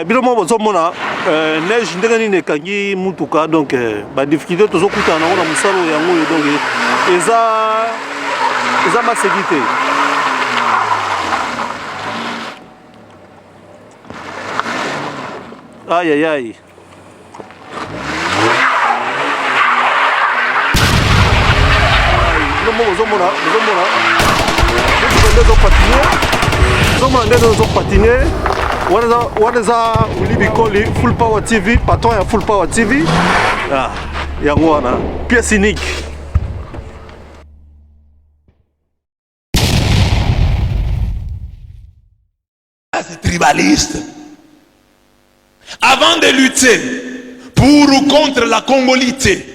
bino mo bozomona neige ndenge nini ekangi mutuka donc ba difficulté tozokutana nango na mosala yango oyo donc eza masekite. Aïe aïe aïe. Bozomona patiner. What is Libicoli Full Power TV, patron ya Full Power TV. Ah, yango wana pièce unique. C'est tribaliste. Avant de lutter pour ou contre la congolité,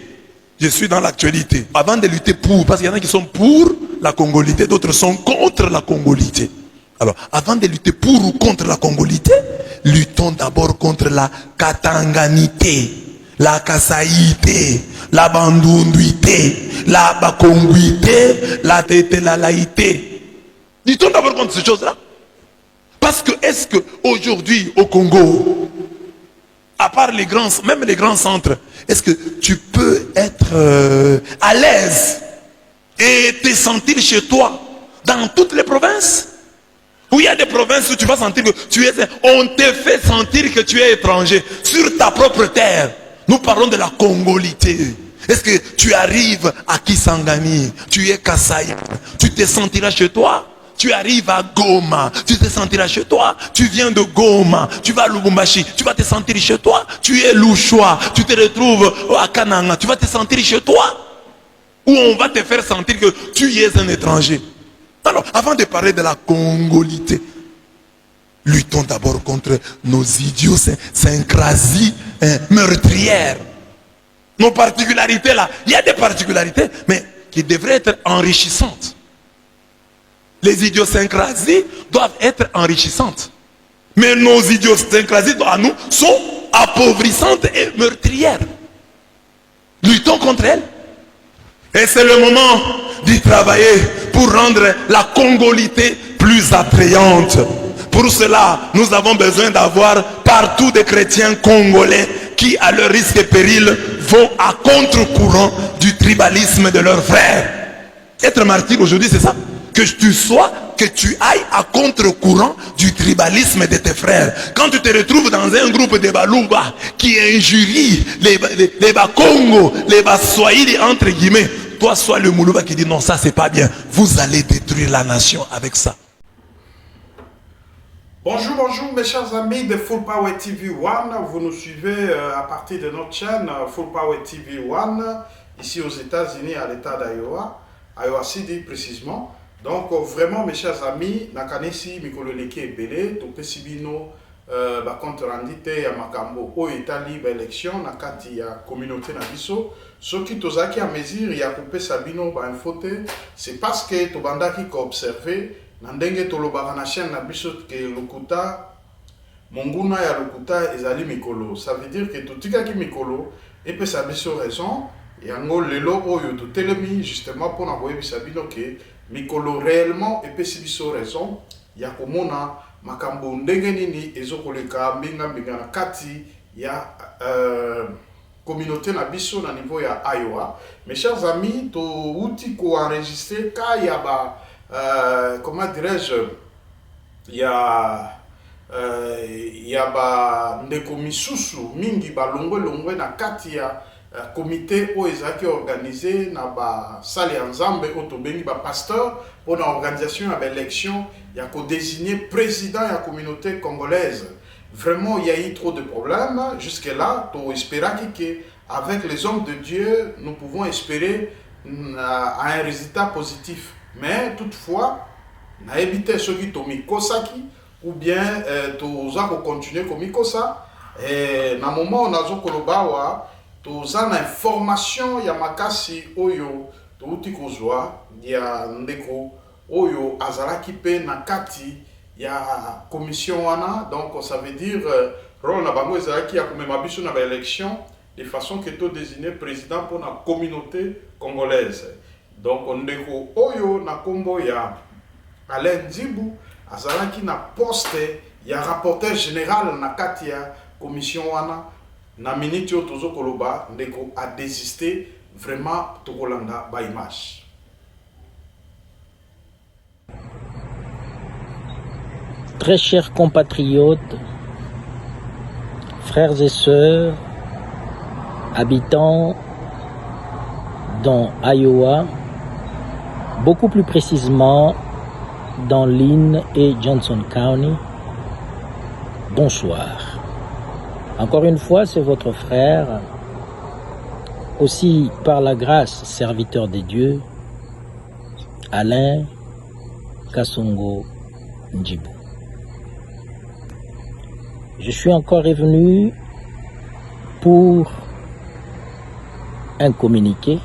je suis dans l'actualité. Avant de lutter pour, parce qu'il y en a qui sont pour la congolité, d'autres sont contre la congolité. Alors, avant de lutter pour ou contre la congolité, luttons d'abord contre la katanganité, la kasaïté, la bandunduité, la bakonguité, la tétélalaïté. Luttons d'abord contre ces choses-là. Parce que, est-ce qu'aujourd'hui, au Congo, à part les grands, même les grands centres, est-ce que tu peux être à l'aise et te sentir chez toi dans toutes les provinces? Où il y a des provinces où tu vas sentir que tu es... On te fait sentir que tu es étranger sur ta propre terre. Nous parlons de la congolité. Est-ce que tu arrives à Kisangani, tu es Kasaï, tu te sentiras chez toi? Tu arrives à Goma, tu te sentiras chez toi. Tu viens de Goma, tu vas à Lubumbashi, tu vas te sentir chez toi. Tu es Louchois, tu te retrouves à Kananga, tu vas te sentir chez toi. Ou on va te faire sentir que tu es un étranger. Alors, avant de parler de la congolité, luttons d'abord contre nos idiosyncrasies meurtrières. Nos particularités là, il y a des particularités, mais qui devraient être enrichissantes. Les idiosyncrasies doivent être enrichissantes. Mais nos idiosyncrasies à nous sont appauvrissantes et meurtrières. Luttons contre elles. Et c'est le moment d'y travailler pour rendre la congolité plus attrayante. Pour cela, nous avons besoin d'avoir partout des chrétiens congolais qui, à leur risque et péril, vont à contre-courant du tribalisme de leurs frères. Être martyr aujourd'hui, c'est ça. Que tu sois, que tu ailles à contre-courant du tribalisme de tes frères. Quand tu te retrouves dans un groupe de Baluba qui injurie les Bakongo, les Baswahili entre guillemets, toi sois le Moulouba qui dit non, ça c'est pas bien. Vous allez détruire la nation avec ça. Bonjour, bonjour mes chers amis de Full Power TV One. Vous nous suivez à partir de notre chaîne Full Power TV One, ici aux États-Unis, à l'état d'Iowa, Iowa City précisément. Donc vraiment mes chers amis, nakanesi mikolo leki ebele topesi bino compte rendu te ya makambo oyo etali ba élection na kati ya communauté na biso. Soki tozaki à mesure ya kopesa bino ba info te, c'est parce que tobandaki ko observer na ndenge tolobaka na chaîne na biso ke lokuta monguna ya lokuta ezali mikolo. Ça veut dire que totikaki mikolo epesa biso raison yango lelo oyo totelemi justement pour na koyebisa bino ke mikolo réellement epesi biso raison ya komona makambo ndenge nini ezokoleka mbinga na kati ya communauté na biso na niveau ya Iowa. Mes chers amis, to outi ko enregistrer ka ya ba comment dirais-je, ya ba ndeko misusu mingi ba longwe na kati ya comité oyo ezaki organisé na ba salle ya nzambe oyo tobengi ba pasteur pour la organisation ya élection ya ko désigner président ya communauté congolaise. Vraiment il y a eu trop de problèmes jusque là. To espéraki que avec les hommes de Dieu nous pouvons espérer un résultat positif, mais toutefois na évité ceux qui tomi kosaki ou bien toza ko continuer komi kosa et na moment on a zo kolobawa toza na information ya makasi oyo touti kozwa ya ndeko oyo azalaki pe na kati ya commission wana. Donc ça veut dire rôle na bango ezalaki ya komema biso na ba élection de façon que to désigner président pour la communauté congolaise. Donc ndeko oyo na kombo ya Alain Djibu azalaki na poste ya rapporteur général na kati ya commission wana na minute yo tozo koloba ndeko a désisté vraiment tokolanda ba image. Très chers compatriotes, frères et sœurs, habitants dans Iowa, beaucoup plus précisément dans Lynn et Johnson County, bonsoir. Encore une fois, c'est votre frère, aussi par la grâce serviteur de Dieu, Alain Kasongo Ndjibou. Je suis encore revenu pour un communiqué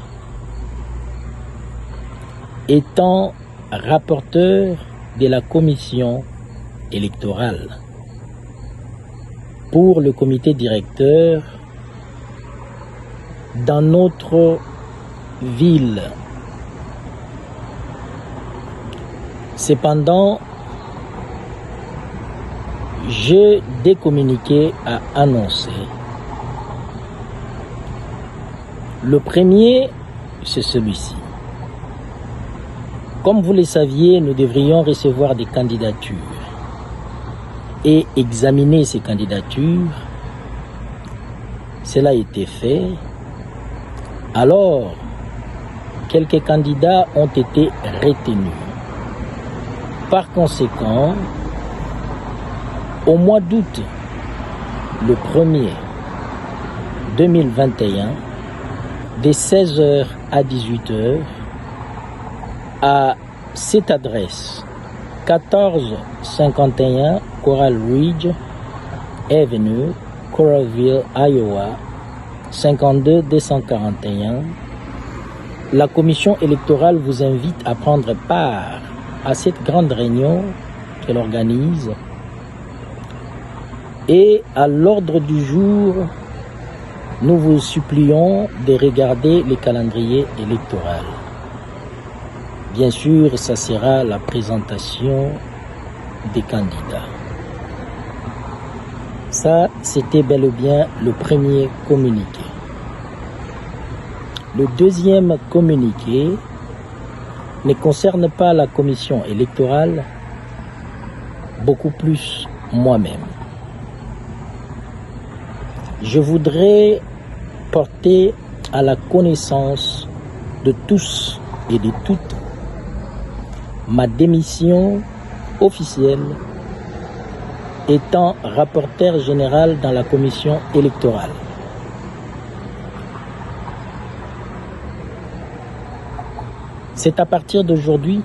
étant rapporteur de la commission électorale pour le comité directeur dans notre ville. Cependant, j'ai des communiqués à annoncer. Le premier, c'est celui-ci. Comme vous le saviez, nous devrions recevoir des candidatures et examiner ces candidatures. Cela a été fait. Alors, quelques candidats ont été retenus. Par conséquent, au mois d'août, le 1er 2021, de 16h à 18h, à cette adresse, 1451 Coral Ridge Avenue, Coralville, Iowa, 52241, la commission électorale vous invite à prendre part à cette grande réunion qu'elle organise. Et à l'ordre du jour, nous vous supplions de regarder le calendrier électoral. Bien sûr, ça sera la présentation des candidats. Ça, c'était bel et bien le premier communiqué. Le deuxième communiqué ne concerne pas la commission électorale, beaucoup plus moi-même. Je voudrais porter à la connaissance de tous et de toutes ma démission officielle étant rapporteur général dans la commission électorale. C'est à partir d'aujourd'hui,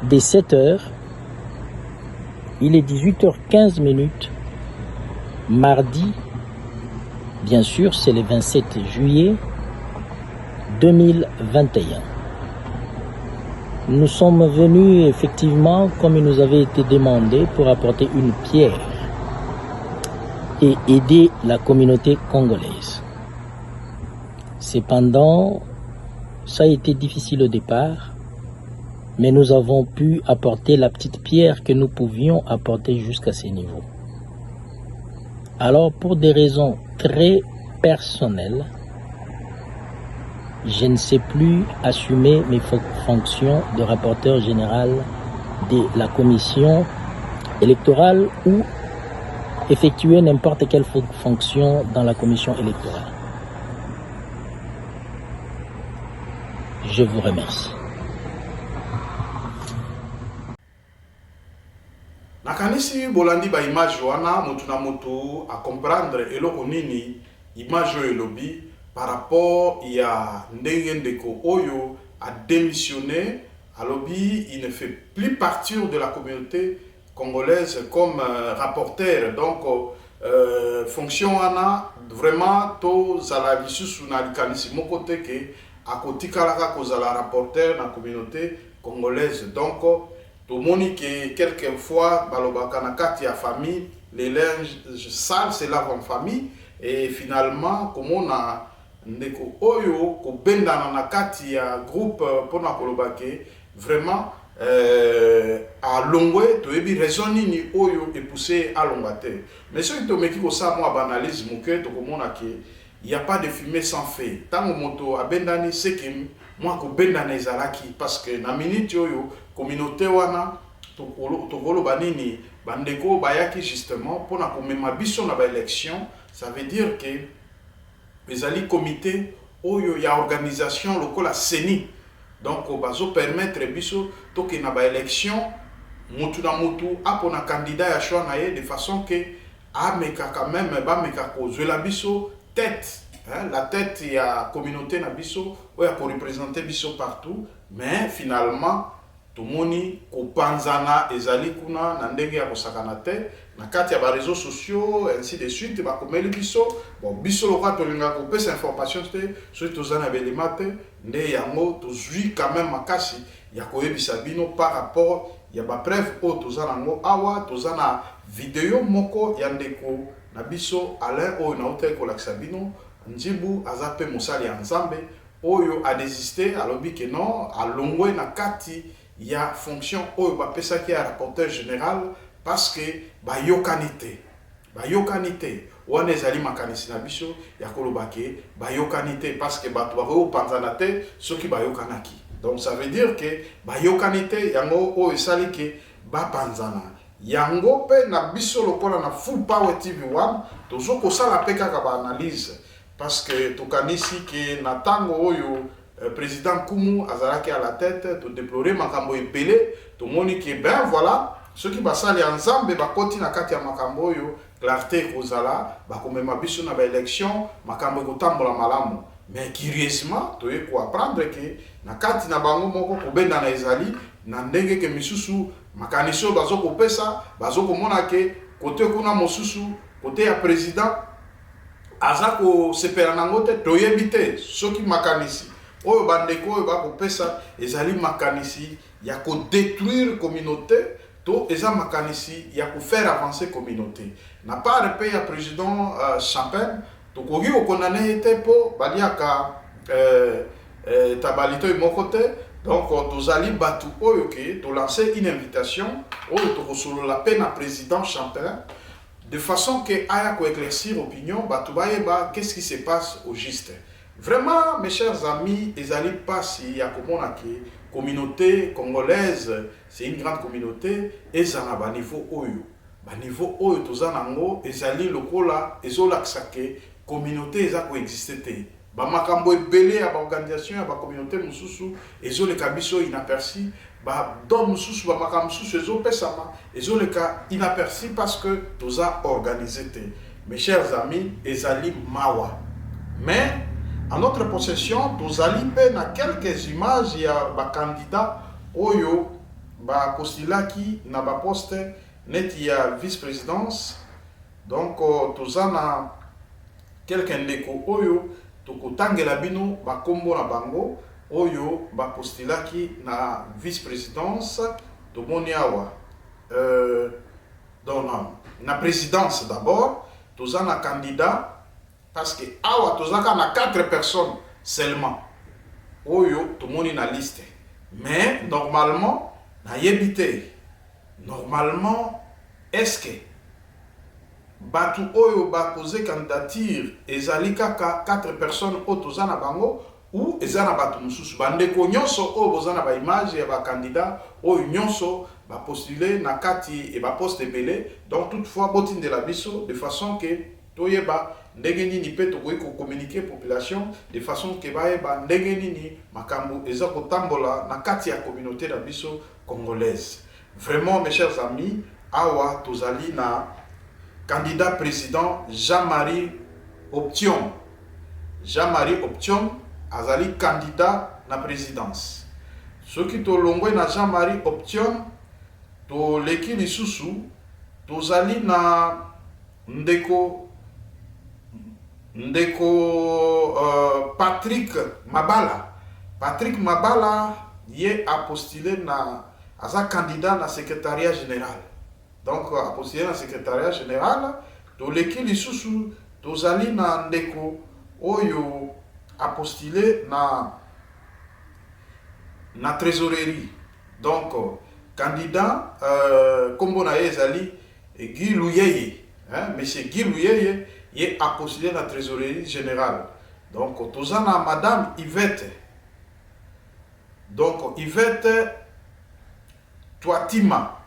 dès 7h, il est 18h15, mardi. Bien sûr, c'est le 27 juillet 2021. Nous sommes venus effectivement, comme il nous avait été demandé, pour apporter une pierre et aider la communauté congolaise. Cependant, ça a été difficile au départ, mais nous avons pu apporter la petite pierre que nous pouvions apporter jusqu'à ce niveau. Alors, pour des raisons très personnelles, je ne sais plus assumer mes fonctions de rapporteur général de la commission électorale ou effectuer n'importe quelle fonction dans la commission électorale. Je vous remercie. Nakanisi bolandi ba image wana mutu na mutu a comprendre eloko nini image oyo elobi par rapport ya ndenge ndeko oyo a démissionné alobi il ne fait plus partie de la communauté congolaise comme rapporteur donc fonction wana vraiment to zala lisusu na likanisi moko te ke akotikalaka kozala rapporteur na communauté congolaise donc tout le monde qui quelquefois balobaka na kati ya famille les linges sales se lavent en famille et finalement comme on a ndeko oyo ko bendana na kati ya groupe pona kolobake vraiment à Longwe, tu as raison ni oyo et poussé à Longate. Mais ce qui te met qui ça moi banalise mon cœur, tu comprends que il n'y a pas de fumée sans feu. Tant que moto a bendani c'est que moi ko bendane zalaki parce que na minute oyo communauté wana to volo banini bandeko bayaki justement pour na komema biso na ba élection, ça veut dire que les alliés comité oyo ya organisation lokola CENI. Donc, bazo permettre biso to que na ba élection mutu na mutu apo na candidat ya choix na ye de façon que a meka quand même ba meka ko la biso tête, hein, la tête ya communauté na biso ou ya ko représenter biso partout, mais finalement tout moni ko panzana ezali kuna na ndenge ya kosakana te na kati ya ba réseaux sociaux ainsi de suite ba komeli biso bon biso lokwa to linga ko pesa information te so to zana belema te nde yango to zui quand même makasi ya koyebisa bino par rapport ya ba preuve o to zana ngo awa to zana vidéo moko ya ndeko na biso Alain o na hotel ko laksa bino njibu azape mosali ya nzambe oyo a désisté alobi que non alongwe na kati ya fonction oyo ba pesa ki ya rapporteur général parce que ba yokanité wana ezali makanisi na biso ya koloba ke ba yokanité parce que bato ba panzana te soki ba yokanaki. Donc ça veut dire que ba yokanité yango o esali ke ba panzana yango pe na biso lokola na Full Power TV1 tozo ko sala pe kaka ba analyse parce que tokanisi ke na tango oyo président Kumu azalaki à la tête to déplorer makambo epelé to moni ke ben voilà ceux qui basali ensemble ba koti na kati ya makambo oyo clarté kozala ba komema biso na ba élection makambo ko tambola malamu. Mais curieusement to ko apprendre que na kati na bango moko ko benda na ezali na ndenge ke misusu makaniso bazo ko pesa bazo ko mona ke côté kuna mosusu côté ya président azako sepela nango te to yebite soki makanisi oyo bandeko oyo ba ko pesa ezali makanisi ya ko détruire communauté to eza makanisi ya ko faire avancer communauté na part pe ya président Champagne to kogi o condamné te po baliaka tabalito moko te. Donc tozali batu oyo ke to lancer une invitation oyo to kosolo la peine à président Champagne de façon que aya ko éclaircir opinion batu ba qu'est-ce qui se passe au juste. Vraiment mes chers amis, ezali pasi ya komona ke communauté congolaise c'est une grande communauté ezana ba niveau oyo tozana ngo ezali lokola ezolakisa ke communauté eza ko exister te ba makambo ebele ya ba organisation ya ba communauté mususu ezoleka biso inaperçu ba don mususu ba makambo mususu ezopesama ezoleka inaperçu parce que toza organisé te. Mes chers amis, ezali mawa mais en notre possession tozali pe na quelques images ya ba candidat oyo ba postilaki na ba poste net ya vice-présidence. Donc tozana quelqu'un ndeko oyo tokotangela bino ba kombo na bango oyo ba postilaki na vice-présidence tomoni awa donc na présidence d'abord tozana candidat parce que awa tozaka na 4 personnes seulement oyo tomoni na liste mais normalement na yebite normalement est-ce que batu oyo ba poser candidature ezali kaka 4 personnes oyo tozana bango ou ezana batu mususu bandeko nyonso oyo bozana ba image ya ba candidat oyo nyonso ba postuler na kati e ba poste belé. Donc toutefois botindela biso de façon que toyeba ndenge nini pe tokoki ko communiquer population de façon que bayeba ndenge nini makambo eza kotambola na kati ya communauté na biso congolaise. Vraiment mes chers amis, awa tozali na candidat président Jean-Marie Option. Jean-Marie Option azali candidat na présidence. Ce qui to longwe na Jean-Marie Option to leki lisusu tozali na ndeko Patrick Mabala. Patrick Mabala ye a postulé na aza candidat na secrétariat général. Donc a postulé na secrétariat général to leki lisusu tozali na ndeko oyo a postulé na trésorerie. Donc, candidat, comme on a dit, Guy Louyeye, monsieur Guy Louyeye, il a postulé la trésorerie générale. Donc, tous en a madame Yvette. Donc, Yvette Toitima,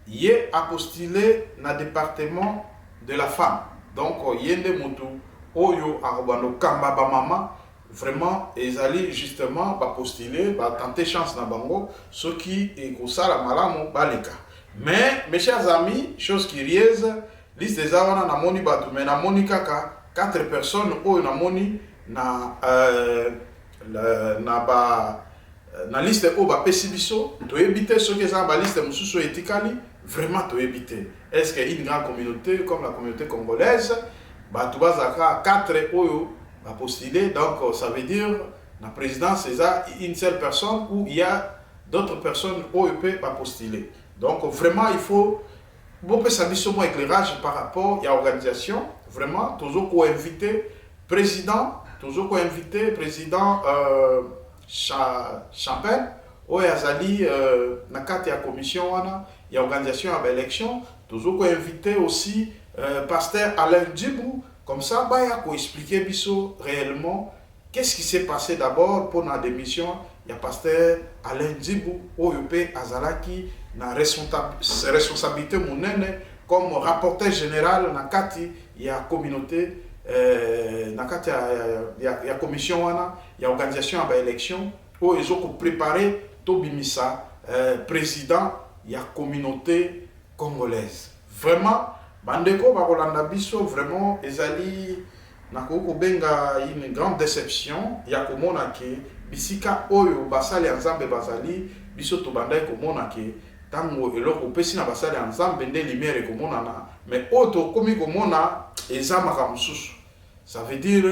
il a postulé dans le département de la femme. Donc, il y a des motos, Oyo, Arobano, Kamba, Bamama, vraiment, ils allaient justement postuler, tenter chance dans Bango, ce qui est comme ça, la malamo, baleka. Mais, mes chers amis, chose curieuse, liste des awana na moni batu, mais na moni kaka, 4 personnes, Oyo na moni, na liste o ba pesibiso to éviter ceux qui sont dans la liste mususu etikali vraiment to éviter. Est-ce qu'une grande communauté comme la communauté congolaise ba tu bazaka 4 oyo ba postuler, donc ça veut dire la présidence c'est ça une seule personne ou il y a d'autres personnes oyo peut pas postuler. Donc vraiment il faut beaucoup sabiso mo éclairage par rapport à l'organisation, vraiment toujours ko inviter président, toujours ko inviter président Champagne, où il y a la commission, il y a l'organisation à l'élection, toujours invité aussi pasteur Alain Djibou, comme ça, il y a expliquer réellement qu'est-ce qui s'est passé d'abord pour la démission. Il y a pasteur Alain Djibou, où il y a Azalaki, na responsabilité monene comme rapporteur général, il y a communauté. Il y a commission, il y a organisation à l'élection où ils ont préparé Tobimisa, président, il y a communauté congolaise. Vraiment, Bandeko Barolanda Biso, vraiment, ils allaient une grande déception. Il y a comme on a que Bisika Oyo Basali Ensemble Basali, Biso Tobandai comme on a que tango eloko pesi na basali ensemble nde lumière comme on a, mais auto comme on a ezamaka mususu. Ça veut dire,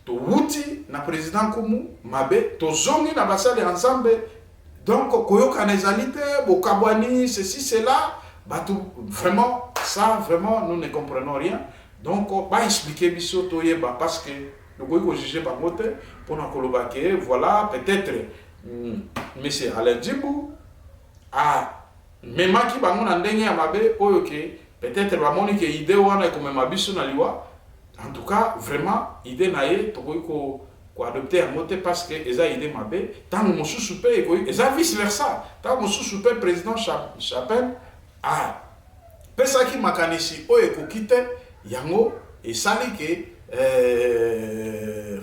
to wuti na président kumu, mabe, to zongi na basali ensemble. Donc, koyoka nezalite, bokabwani, ceci, cela, vraiment, ça, vraiment, nous ne comprenons rien. Donc, on va expliquer biso to yeba parce que nous pouvons juger par mote pour nous colobaquer. Voilà, peut-être, monsieur Alain Djibou, même qui va nous endenye à mabe, ok, peut-être, va monique idée ou wana comme ma biso na liwa. En tout cas, vraiment, l'idée naïe, tu peux adopter un mot parce que les idées mabé, tant que mon sous-soupe, et vice-versa, tant que mon soupe président Chapelle, Pesaki Makanisi, Oeko Kite, Yango, et Sali que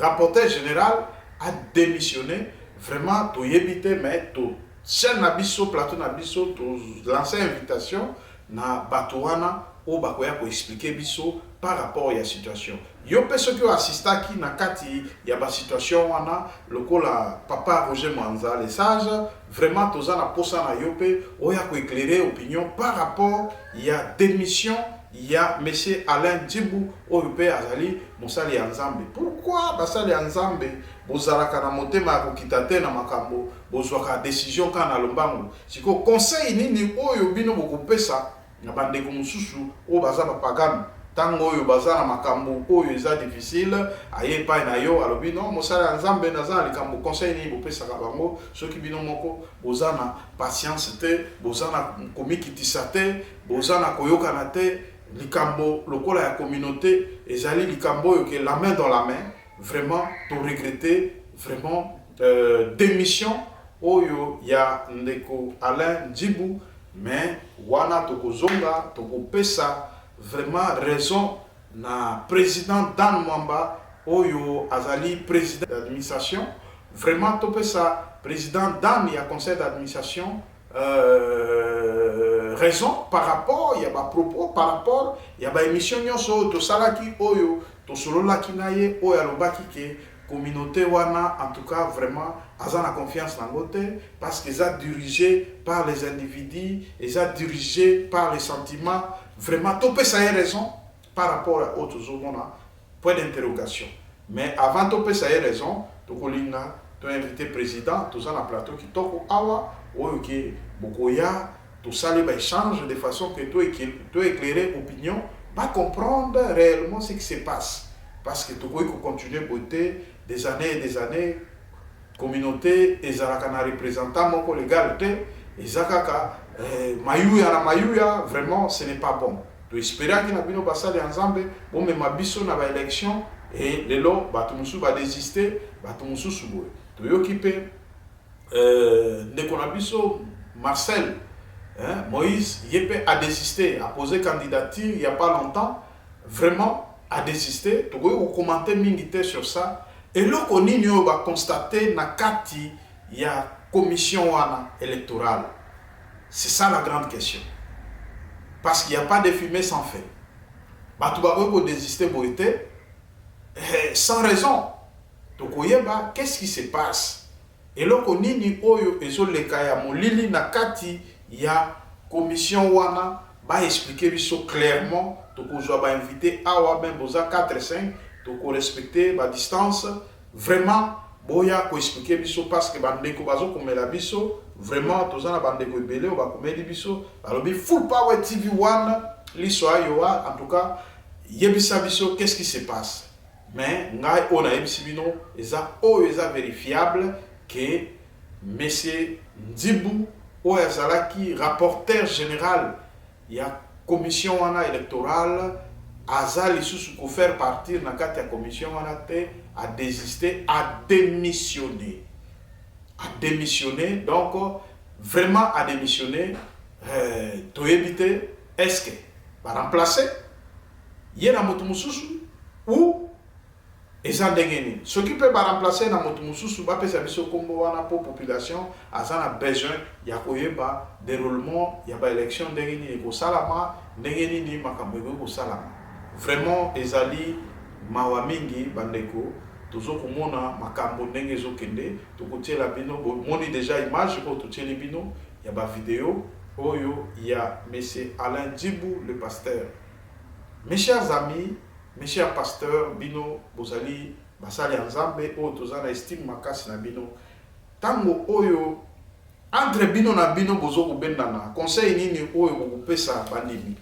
rapporteur général a démissionné, vraiment, tu éviter, mais tu chaîne Nabiso, plateau Nabiso, tu lancer invitation, na Batouana, au Bakoya pour expliquer Biso par rapport à la situation. Yo pe ceux qui assistent qui na kati ya ba situation wana lokola papa Roger Manza les sages vraiment toza na posa na yo pe oya ko éclairer opinion par rapport ya démission ya monsieur Alain Djibou oyo azali mosali ya Nzambe. Pourquoi basali ya Nzambe bozalaka na motema ya kokita te na makambo bozwaka décision kana lombango siko conseil nini oyo bino bokopesa na bandeko mususu o baza bapagano tango oyo baza na makambo oyo eza difficile aye pa na yo alobi non mosala ya Nzambe naza likambo conseil ni bopesaka bango soki bino moko boza na patience te boza na komikitisa te boza na koyokana te likambo lokola ya communauté ezali likambo oyo ke la main dans la main vraiment to regretter vraiment démission oyo ya ndeko Alain Djibou. Mais wana tokozonga tokopesa vraiment raison na président Dan Mwamba oyo azali président d'administration vraiment topesa président Dan ya conseil d'administration raison par rapport ya ba propos par rapport ya ba émission nyonso to salaki oyo to sololaki naye oyo alobaki ke communauté wana en tout cas vraiment a la confiance dans côté parce qu'ils sont dirigés par les individus, ils sont dirigés par les sentiments. Vraiment, tout peut ça raison par rapport à autres zones, point d'interrogation. Mais avant tout peut ça raison, tu as invité le président, tu as un plateau qui toko awa, ou qui bokoya, tu as échange de façon que tu éclairer l'opinion, pas comprendre réellement ce qui se passe. Parce que tu peux continuer à voter des années et des années. communauté ezalaka na représentant moko légal te ezakaka mayuya na mayuya, vraiment ce n'est pas bon. To espéraki na bino basali ensemble bomema biso na ba élection et lelo bato mususu ba désister bato mususu boye toyoki mpe ndeko na biso Marcel Moïse Yepé a désisté, a posé candidature il n'y a pas longtemps, vraiment a désisté. Tu peux commenter mingi sur ça. Et là, on va constater na kati il y a commission électorale. C'est ça la grande question. Parce qu'il n'y a pas de fumée sans feu. Bah tu vas désister sans raison. Donc qu'est-ce qui se passe? Et là, on oyo ezo lekaya molili na kati il y a commission wana va expliquer biso clairement donc on va inviter awa ben boza 4 et 5 donc on respecter la distance vraiment boya ko expliquer biso parce que bandeko bazo komela biso vraiment tozana bandeko ebele on va komeli biso alobi full power TV 1 liso ayoa en tout cas yebisa biso qu'est-ce qui se passe mais ngai on a yebisi bino eza vérifiable que monsieur Ndibou Oyazalaki, rapporteur général, il y a commission électorale, Azali sous faire partir dans la commission a désisté, a démissionné. A démissionné, donc vraiment a démissionné. To éviter, est-ce que va remplacer Yena Motumoussou ou Ezandengeni. Ce qui peut remplacer dans notre mususu, ba pesa biso kombo wana pour population, azana besoin ya koyeba déroulement, ya ba élection ndengeni ko salama, ndengeni ni makambo ko salama. Vraiment ezali mawa mingi bandeko, tozo komona makambo ndenge zo kende, to kotiela bino, moni déjà image ko to tieli bino, ya ba vidéo oyo ya monsieur Alain Djibou le pasteur. Mes chers amis, mes chers pasteurs, bino, bozali, basali ensemble, o tozana estime makasi na bino. Tango oyo, entre bino na bino bozo kubendana, conseil nini oyo bokupesa bandimi.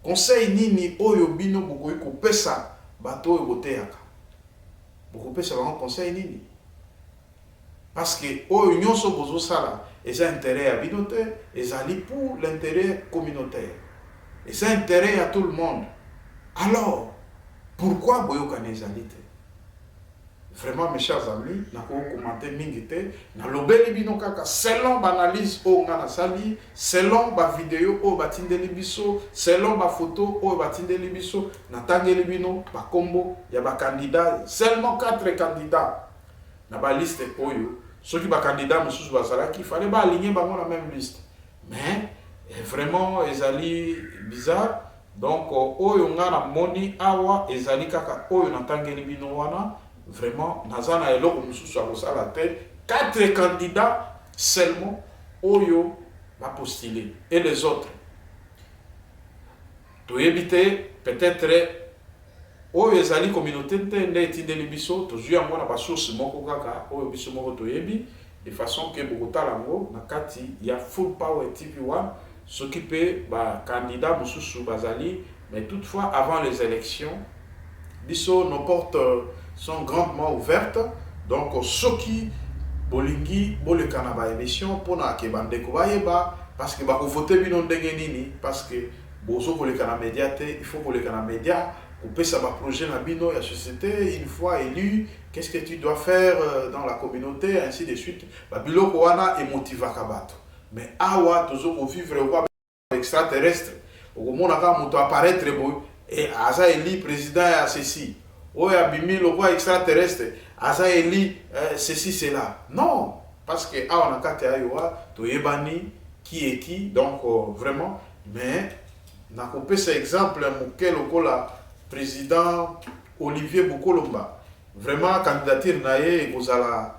Conseil nini oyo bino bokoyi kopesa bato oyo boteyaka. Bokupesa bango conseil nini. Parce que oyo nyonso bozo sala, eza intérêt à bino te, ezali pour l'intérêt communautaire. Et c'est intérêt à tout le monde. Alors, pourquoi boyokane ezali te? Vraiment mes chers amis, na ko commenter mingi te, na lobeli bino kaka selon l'analyse o nga na sali, selon ba vidéo o batindeli biso, selon ba photo o batindeli biso, na tangeli bino ba kombo ya ba candidat, seulement 4 candidats na ba liste oyo, ceux qui ba candidat mususu bazalaki, il fallait ba aligner bango la même liste. Mais vraiment ezali bizarre. Donc, oyo nga na moni awa ezali kaka oyo natangeli bino wana vraiment nazana eloko mususu akosala te 4 candidats seulement oyo va postuler et les autres toyebite peut-être oyo ezali communauté te nde etindeli biso tozwi yango na basource moko kaka oyo biso moko toyebi de façon que bokotala yango na kati ya Full Power TV 1 s'occuper bah candidat mususu bazali mais toutefois avant les élections biso nos portes sont grandement ouvertes donc ceux qui bolingi boleka na ba émission pona ke bandeko bayeba parce que ba ko voter bino ndenge nini parce que bozo koleka na média te il faut koleka na média couper ça ba projet na bino ya société une fois élu qu'est-ce que tu dois faire dans la communauté ainsi de suite ba biloko wana emotivaka bato. Mais awa tozo vivre quoi extraterrestre au monde ka moto apparaître et aza eli président ya ceci o ya bimi le quoi extraterrestre aza eli ceci cela non parce que awa na kati ayoa to yebani qui est qui donc vraiment mais na kopé cet exemple mokel okola président Olivier Boukolomba vraiment candidature na ye kozala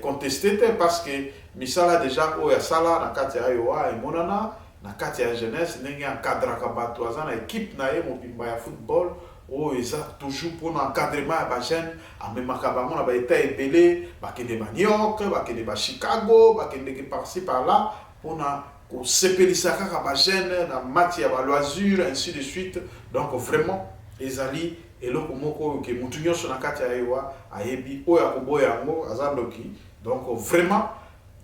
contesté parce que misala déjà oya sala na kati ayoa et monana na kati ya jeunesse ndenge encadraka bato aza na équipe na ye mobimba ya football oyo eza toujours mpona encadrement ya bajeune amemaka bango na baeta ebele bakende ba New York bakende ba Chicago bakendeke par-ci par-là mpona kosepelisa kaka bajeune na mati ya baloisure ainsi de suite donc vraiment ezali eloko moko ke mutu nyonso na kati ya yewa ayebi oyo akoboya yango aza ndoki. Donc vraiment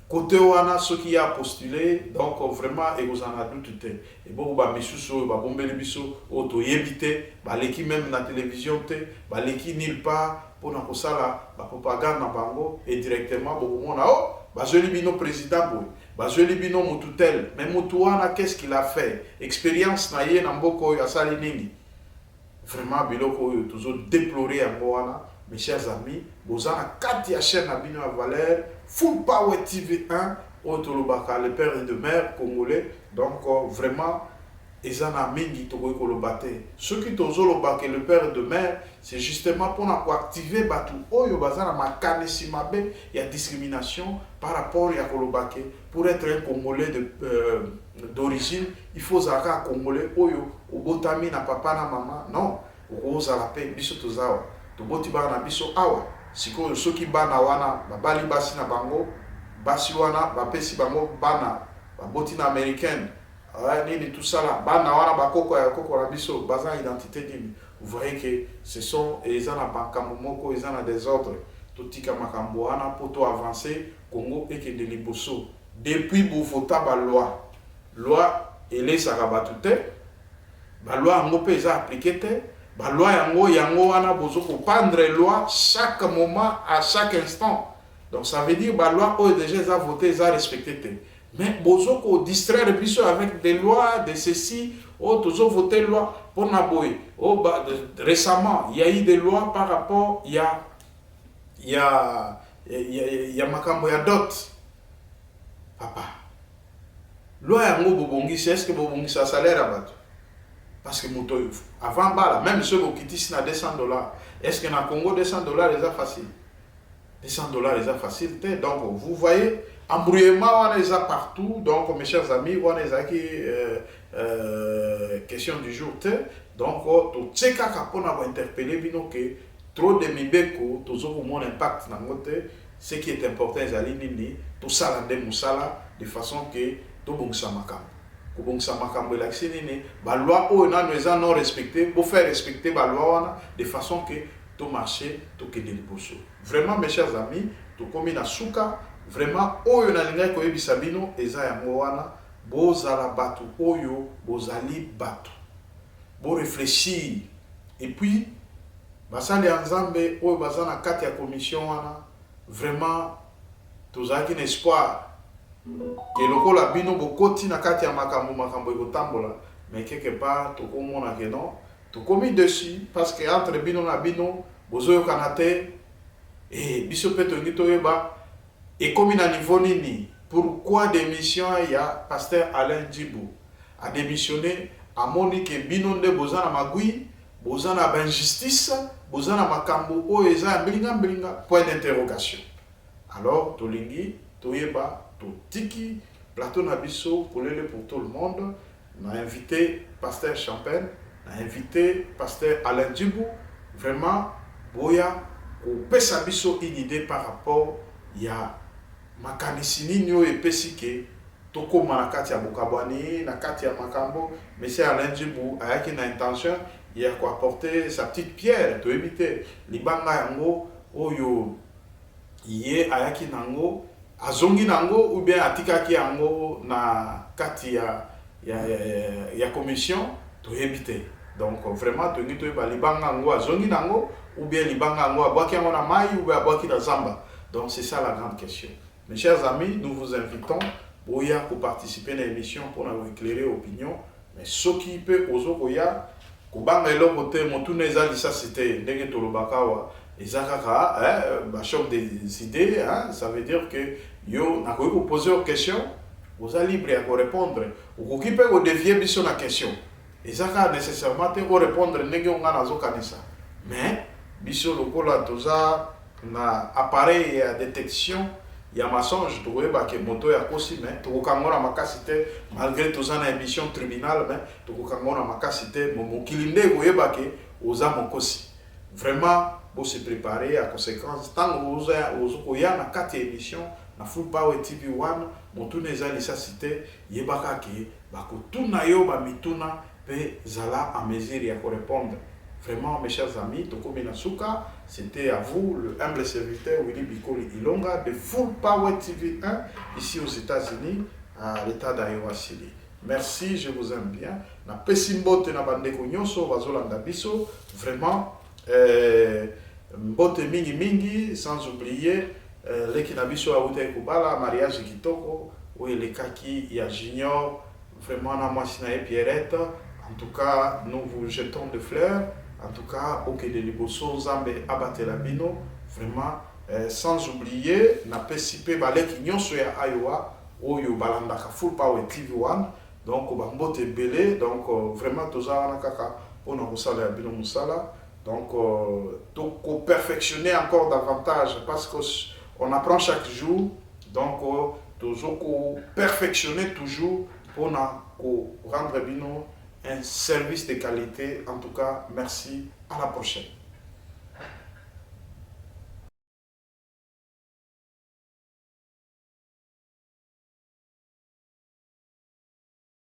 côté wana soki ya postulé, donc vraiment ekozana doute te et beaucoup ba misusu oyo babombeli biso oyo toyebi te baleki même na télévision te baleki nulle part mpona kosala bapropagande na bango et directement bokomona o bazweli bino président boye bazweli bino mutu tel mais mutu wana qu'est-ce qu'il a fait, expérience na ye na mboka oyo asali nini. Vraiment biloko oyo tozo déplorer yango wana. Mes chers amis, vous avez kati ya chaîne na bino ya valeur Full Power TV 1 Otolobaka, le père de mère congolais. Donc vraiment ezana mingi tokoki koloba te. Ce qui tozolobaka le père de mère, c'est justement pour activer batu oyo bazana makanisi mabe ya discrimination par rapport ya kolobake. Pour être un Congolais d'origine, il faut zaka Congolais oyo obotami na papa na mama. Non, okozala pe biso tozawa. Toboti bana biso awa siko soki bana wana babali basi na bango basi wana bapesi bango bana baboti na américaine nini tout ça là bana wana bakoko ya koko na biso baza identité nini. Vous voyez que ce sont ezana bakambo moko ezana des ordres totika makambo wana poto avancer Congo ekende liboso depuis bofota ba loi elesaka batu te ba loi yango pe eza appliqué te. La loi yango wana bozo ko prendre loi chaque moment à chaque instant. Donc ça veut dire la loi o déjà za voté za respecté. Mais bozo ko distraire biso avec des lois de ceci o tozo voté loi pour na boy. Oh récemment, il y a eu des lois par rapport il y a makambo ya dot. Papa. Loi yango bobongi, c'est est-ce que bobongi ça salaire à bato? Parce que avant bala, même ceux qui disent na $200, est-ce que na Congo $200 est facile? $200 est facile. Donc vous voyez, embrouillement on est partout. Donc mes chers amis, on est qui question du jour. Donc to checker quand on a interpellé bino que trop de mibeko, toujours mon impact na ngote. Ce qui est important, c'est nini tout ça la musala de façon que tout bon ça makam. Bon ça makambo la nini ba loi o na nous non respecté pour faire respecter ba loi de façon que tout marché tout que des poso. Vraiment mes chers amis, tout comme na suka vraiment oyo na linga ko yebisa bino eza yango wana bozala batu oyo bozali batu bo réfléchir et puis basali nzambe oyo bazana kati ya commission wana vraiment tozaki un espoir que lokola bino bokoti na kati ya makambo ekotambola mais quelque part tokomona que non tokomi dessus parce que entre bino na bino bozoyo kanate et biso pe tongi toyeba et comme na niveau nini pourquoi démission ya pasteur Alain Djibou a démissionné a moni que bino nde bozana magui bozana ba injustice bozana makambo o eza mbilinga point d'interrogation. Alors tolingi toyeba tiki plateau nabiso pour tout le monde. On a invité pasteur Champagne, on a invité pasteur Alain Djibou. Vraiment boya ou pesa biso une idée par rapport ya makanisini nyo epesike toko manakati ya bokabwani na kati ya makambo. Monsieur Alain Djibou ayaki na intention ya ko apporter sa petite pierre to éviter libanga yango oyo ye ayaki nango azongi nango ou bien atikaki yango na kati ya commission to éviter. Donc vraiment to ngito ba libanga yango azongi nango ou bien libanga yango abwaki yango na mai ou bien abwaki na zamba. Donc c'est ça la grande question. Mes chers amis, nous vous invitons pour participer à l'émission pour nous éclairer opinion. Mais ce qui peut ozokoya kubanga eloko te motuna eza lisa c'était ndenge tolobakawa ezakaka choc des idées, ça veut dire que yo na ko poser une question, vous êtes libre à répondre. Ou qui peut dévier biso la question. Ezaka nécessairement te répondre ndenge on a nazokanisa. Mais biso lokola toza na appareil à détection ya mensonge to weba ke moto ya kosi mais to kokangona makasite malgré toza na émission tribunal mais to kokangona makasite mokilinde ko yeba ke oza mokosi. Vraiment pour se préparer à conséquence tant que ya na kati émission na Full Power TV 1 motuna ezali sa cité yebaka ke bakotuna yo ba mituna pe zala en mesure ya ko répondre Vraiment, mes chers amis, Toko Menasuka, c'était à vous, le humble serviteur Willy Bikoli Ilonga de Full Power TV 1, ici aux États-Unis, à l'état d'Iowa City. Merci, je vous aime bien. Na pesimbote na bandeko nyonso bazolanda biso, vraiment mbote mingi mingi, sans oublier leki na biso auta ekubala mariage kitoko ou elekaki ya Junior, vraiment na mwasi na Pierrette. En tout cas, nous vous jetons des fleurs. En tout cas, au de Liboso, Zambe Abatelabino, vraiment, sans oublier, na pesipe baleki nyonso ya Iowa, oyo balandaka Full Power TV1, donc bambote belé, donc vraiment toza wana kaka on a kosala ya bino musala, donc toko perfectionner encore davantage parce que on apprend chaque jour, donc tozoko perfectionner toujours pour rendre bino un service de qualité. En tout cas, merci. À la prochaine.